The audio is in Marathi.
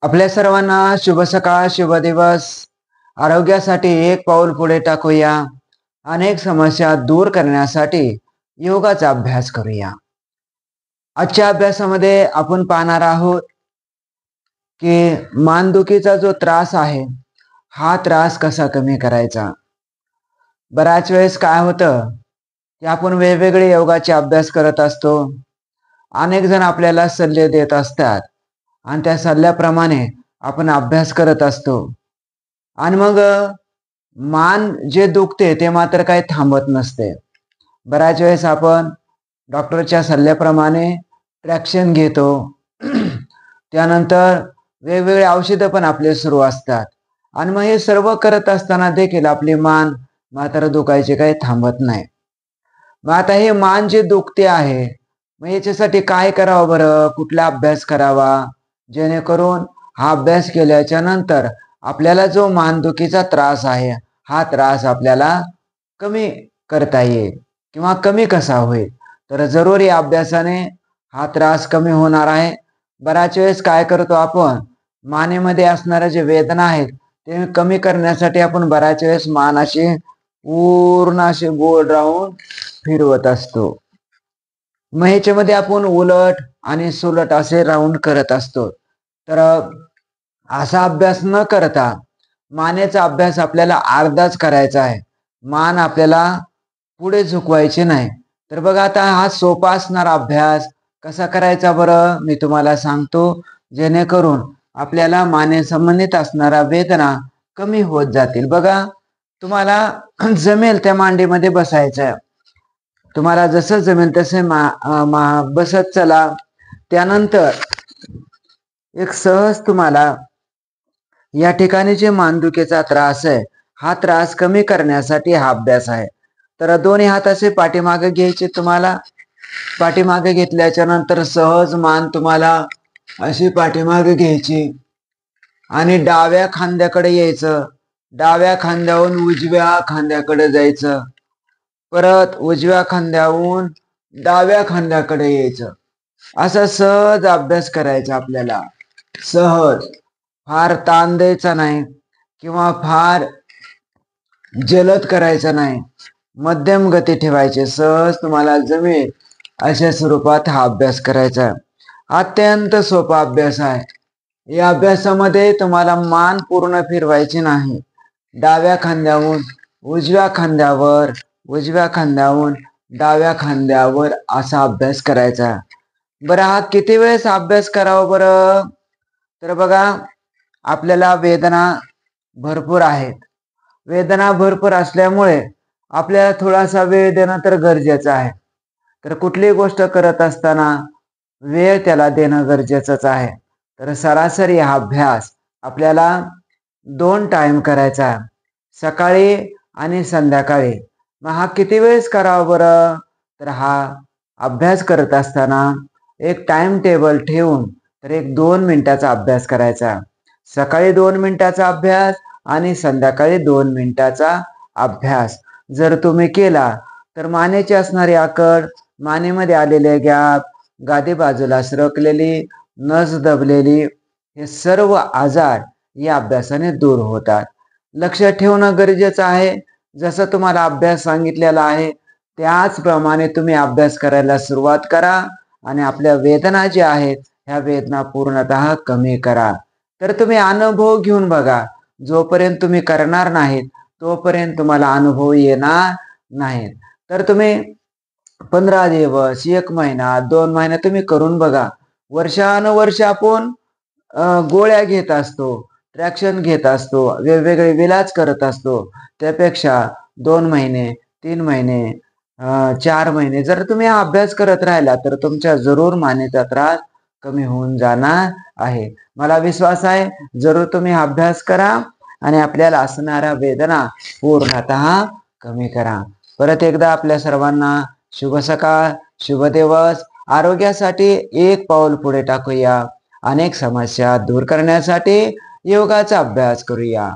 आपल्या सर्वांना शुभ सकाळ, शुभ दिवस. आरोग्यासाठी एक पाऊल पुढे टाकूया. अनेक समस्या दूर करण्यासाठी योगाचा अभ्यास करूया. आजच्या अभ्यासामध्ये आपण पाहणार आहोत की मानदुखीचा जो त्रास आहे, हा त्रास कसा कमी करायचा. बऱ्याच वेळेस काय होतं की आपण वेगवेगळे योगाचे अभ्यास करत असतो. अनेक जण आपल्याला सल्ले देत असतात आणि त्या सल्ल्याप्रमाणे आपण अभ्यास करत असतो. आणि मग मान जे दुखते ते मात्र काही थांबत नसते. बऱ्याच वेळेस आपण डॉक्टरच्या सल्ल्याप्रमाणे ट्रॅक्शन घेतो. त्यानंतर वेगवेगळे औषधं पण आपले सुरू असतात आणि मग हे सर्व करत असताना देखील आपली मान मात्र दुखायचे काही थांबत नाही. मग आता हे मान जे दुखते आहे, मग याच्यासाठी काय करावं बरं? कुठला अभ्यास करावा जेणेकरून हा अभ्यास केल्याच्या नंतर आपल्याला जो मानदुखीचा त्रास आहे, हा त्रास आपल्याला कमी करता येईल किंवा कमी कसा होईल. तर जरूर या अभ्यासाने हा त्रास कमी होणार आहे. बऱ्याच वेळेस काय करतो आपण, मानेमध्ये असणाऱ्या जे वेदना आहेत ते कमी करण्यासाठी आपण बऱ्याच वेळेस मान अशी पूर्ण असे गोल राहून फिरवत असतो. मग ह्याच्यामध्ये आपण उलट आणि सुलट असे राऊंड करत असतो. तर असा अभ्यास न करता मानेचा अभ्यास आपल्याला अर्धाच करायचा आहे. मान आपल्याला पुढे झुकवायची नाही. तर बघा, आता हा सोपा असणारा अभ्यास कसा करायचा बरं, मी तुम्हाला सांगतो, जेणेकरून आपल्याला मानेसंबंधित असणारा वेदना कमी होत जातील. बघा, तुम्हाला जमेल त्या मांडीमध्ये बसायचं आहे. तुम्हाला जसं जमेल तसे बसत चला. त्यानंतर एक सहज तुम्हाला या ठिकाणी जे मानदुखीचा त्रास आहे, हा त्रास कमी करण्यासाठी हा अभ्यास आहे. तर दोन्ही हात असे पाठीमागे घ्यायचे. तुम्हाला पाठीमागे घेतल्याच्या नंतर सहज मान तुम्हाला अशी पाठीमागे घ्यायची आणि डाव्या खांद्याकडे यायचं. डाव्या खांद्यावरून उजव्या खांद्याकडे जायचं. परत उजव्या खांद्यावरून डाव्या खांद्याकडे यायचं. असा सहज अभ्यास करायचा आपल्याला. सहज, फार ताण द्यायचा नाही किंवा फार जलद करायचा नाही, मध्यम गती ठेवायची. सहज तुम्हाला जमेल अशा स्वरूपात हा अभ्यास करायचा. अत्यंत सोपा अभ्यास आहे. या अभ्यासामध्ये तुम्हाला मान पूर्ण फिरवायची नाही. डाव्या खांद्यावरून उजव्या खांद्यावर, उजव्या खांद्यावरून डाव्या खांद्यावर असा अभ्यास करायचा. बरं, हा किती वेळेस अभ्यास करावा बरं? तर बघा, आपल्याला वेदना भरपूर आहेत. वेदना भरपूर असल्यामुळे आपल्याला थोडासा वेळ देणं तर गरजेचं आहे. तर कुठलीही गोष्ट करत असताना वेळ त्याला देणं गरजेचंच आहे. तर सरासरी हा अभ्यास आपल्याला 2 टाइम करायचा आहे, सकाळी आणि संध्याकाळी. मग हा किती वेळेस करावा बरं? तर हा अभ्यास करत असताना एक टाइम टेबल ठेवून तर एक 2 मिनिटाचा अभ्यास करायचा. सकाळी 2 मिनिटाचा अभ्यास आणि संध्याकाळी 2 मिनिटाचा अभ्यास जर तुम्ही केला तर मानेची असणारी आकड, मानेमध्ये आलेले गॅप, गादी बाजूला सरकलेली, नस दबलेली, हे सर्व आजार या अभ्यासाने दूर होतात. लक्ष ठेवणं गरजेचं आहे. जसं तुम्हाला अभ्यास सांगितलेला आहे त्याचप्रमाणे तुम्ही अभ्यास करायला सुरुवात करा आणि आपल्या वेदना ज्या आहेत ह्या वेदना पूर्णतः कमी करा. तर तुम्ही अनुभव घेऊन बघा. जोपर्यंत तुम्ही करणार नाहीत तोपर्यंत तुम्हाला अनुभव येणार नाहीत. तर तुम्ही 15 दिवस, 1 महिना, 2 महिने तुम्ही करून बघा. वर्षानुवर्ष आपण गोळ्या घेत असतो, ट्रॅक्शन घेत असतो, वेगवेगळे विलाज करत असतो. त्यापेक्षा 2 महिने, 3 महिने, 4 महिने जर तुम्ही हा अभ्यास करत राहिला तर तुमच्या जरूर मानेचा त्रास कमी होऊन जाणार आहे. मला विश्वास आहे, जरूर तुम्ही हा अभ्यास करा आणि आपल्याला असणाऱ्या वेदना पूर्णतः कमी करा. परत एकदा आपल्या सर्वांना शुभ सकाळ, शुभ दिवस. आरोग्यासाठी एक पाऊल पुढे टाकूया. अनेक समस्या दूर करण्यासाठी योगाचा अभ्यास करूया.